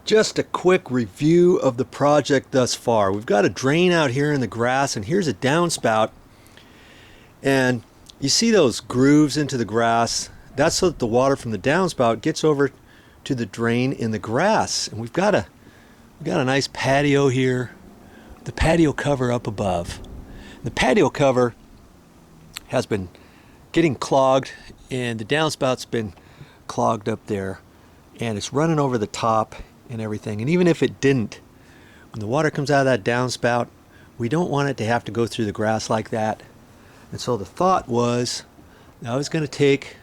Just a quick review of the project thus far. We've got a drain out here in the grass, and here's a downspout. And you see those grooves into the grass? That's so that the water from the downspout gets over to the drain in the grass. And we've got a nice patio here. The patio cover up above. The patio cover has been getting clogged, and the downspout's been clogged up there, and it's running over the top and everything. And even if it didn't, when the water comes out of that downspout, we don't want it to have to go through the grass like that. And so the thought was I was going to take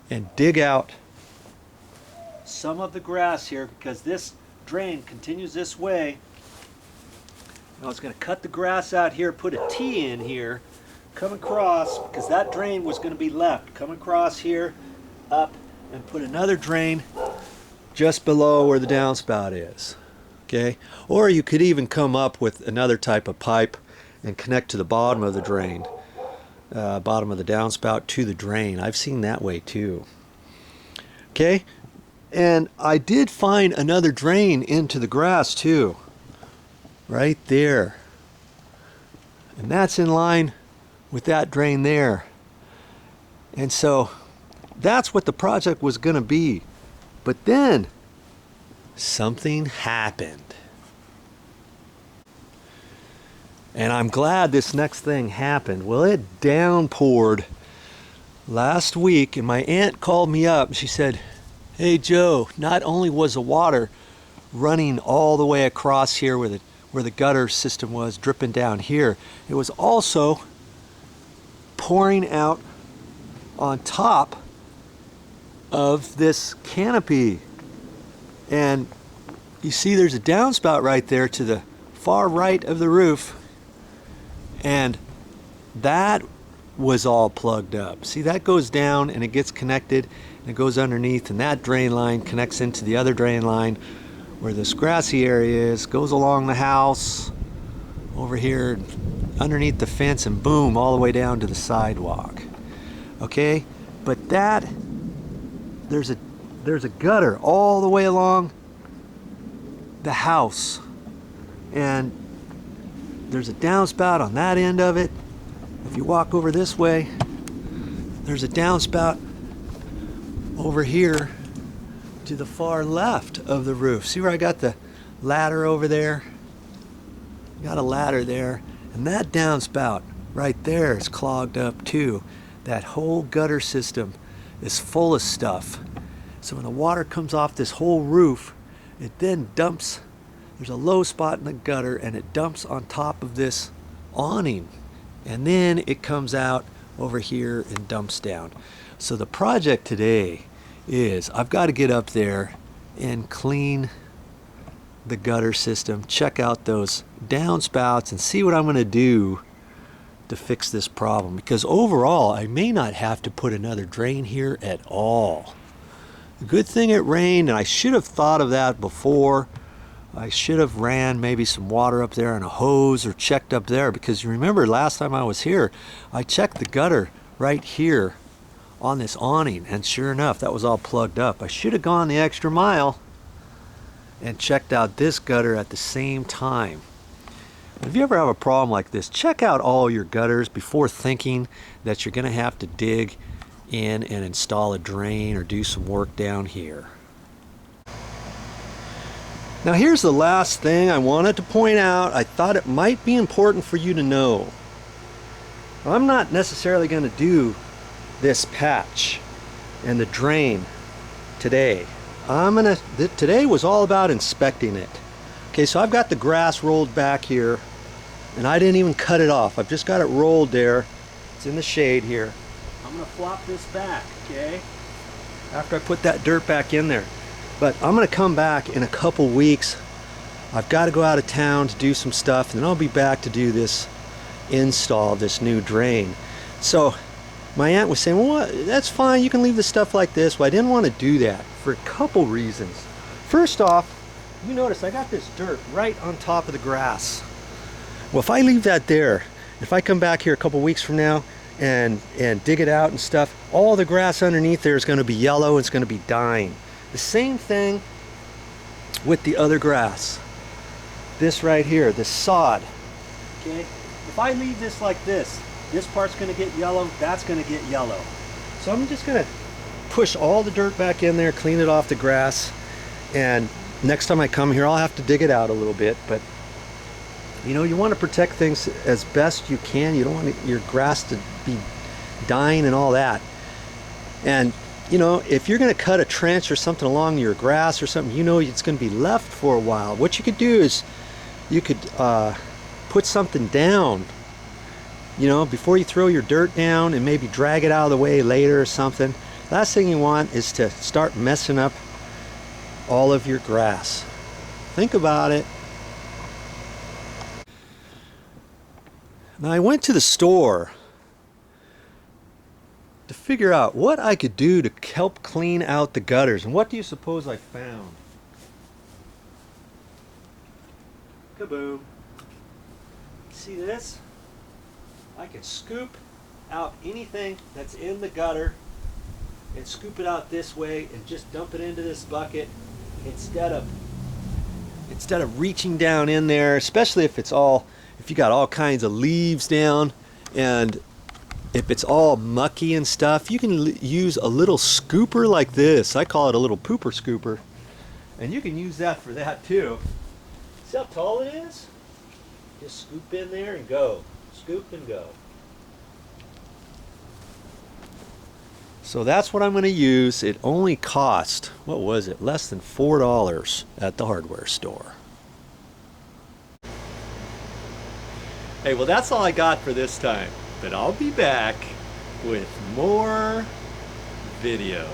and dig out some of the grass here, because this drain continues this way. I was going to cut the grass out here, put a T in here, come across, because that drain was going to be left, come across here, up, and put another drain just below where the downspout is. Okay? Or you could even come up with another type of pipe and connect to the bottom of the drain, bottom of the downspout to the drain. I've seen that way too. Okay? And I did find another drain into the grass too, right there. And that's in line with that drain there. And so that's what the project was going to be. But then something happened. And I'm glad this next thing happened. Well, it downpoured last week, and my aunt called me up and she said, "Hey Joe, not only was the water running all the way across here where the gutter system was, dripping down here, it was also pouring out on top of this canopy." And you see there's a downspout right there to the far right of the roof, and that was all plugged up. See, that goes down and it gets connected and it goes underneath, and that drain line connects into the other drain line where this grassy area is, goes along the house over here underneath the fence, and boom, all the way down to the sidewalk. Okay, but that there's a gutter all the way along the house, and there's a downspout on that end of it. If you walk over this way, there's a downspout over here to the far left of the roof. See where I got the ladder over there? Got a ladder there, and that downspout right there is clogged up too. That whole gutter system is full of stuff. So when the water comes off this whole roof, it then dumps. There's a low spot in the gutter, and it dumps on top of this awning, and then it comes out over here and dumps down. So the project today is I've got to get up there and clean the gutter system, check out those downspouts, and see what I'm going to do to fix this problem, because overall I may not have to put another drain here at all. Good thing it rained, and I should have thought of that before. I should have ran maybe some water up there in a hose, or checked up there, because you remember last time I was here I checked the gutter right here on this awning, and sure enough that was all plugged up. I should have gone the extra mile and checked out this gutter at the same time. If you ever have a problem like this, check out all your gutters before thinking that you're going to have to dig in and install a drain or do some work down here. Now here's the last thing I wanted to point out. I thought it might be important for you to know. I'm not necessarily going to do this patch and the drain today. Today was all about inspecting it. Okay, so I've got the grass rolled back here, and I didn't even cut it off. I've just got it rolled there. It's in the shade here. I'm going to flop this back, okay, after I put that dirt back in there. But I'm going to come back in a couple weeks. I've got to go out of town to do some stuff, and then I'll be back to do this install of this new drain. So my aunt was saying, well, that's fine, you can leave the stuff like this. Well, I didn't want to do that for a couple reasons. First off, you notice I got this dirt right on top of the grass. Well, if I leave that there, if I come back here a couple weeks from now and dig it out and stuff, all the grass underneath there is going to be yellow. It's going to be dying. The same thing with the other grass. This right here, this sod. Okay? If I leave this like this part's gonna get yellow, that's gonna get yellow. So I'm just gonna push all the dirt back in there, clean it off the grass, and next time I come here, I'll have to dig it out a little bit, but you know, you want to protect things as best you can. You don't want your grass to be dying and all that. And you know, if you're going to cut a trench or something along your grass or something, you know it's going to be left for a while. What you could do is you could put something down, you know, before you throw your dirt down, and maybe drag it out of the way later or something. Last thing you want is to start messing up all of your grass. Think about it. Now I went to the store to figure out what I could do to help clean out the gutters. And what do you suppose I found? Kaboom. See this? I can scoop out anything that's in the gutter and scoop it out this way and just dump it into this bucket instead of reaching down in there, especially if you got all kinds of leaves down, and if it's all mucky and stuff. You can use a little scooper like this. I call it a little pooper scooper, and you can use that for that too. See how tall it is? Just scoop in there and go. Scoop and go. So that's what I'm going to use. It only cost, what was it, less than $4 at the hardware store. Hey, well, that's all I got for this time, but I'll be back with more videos.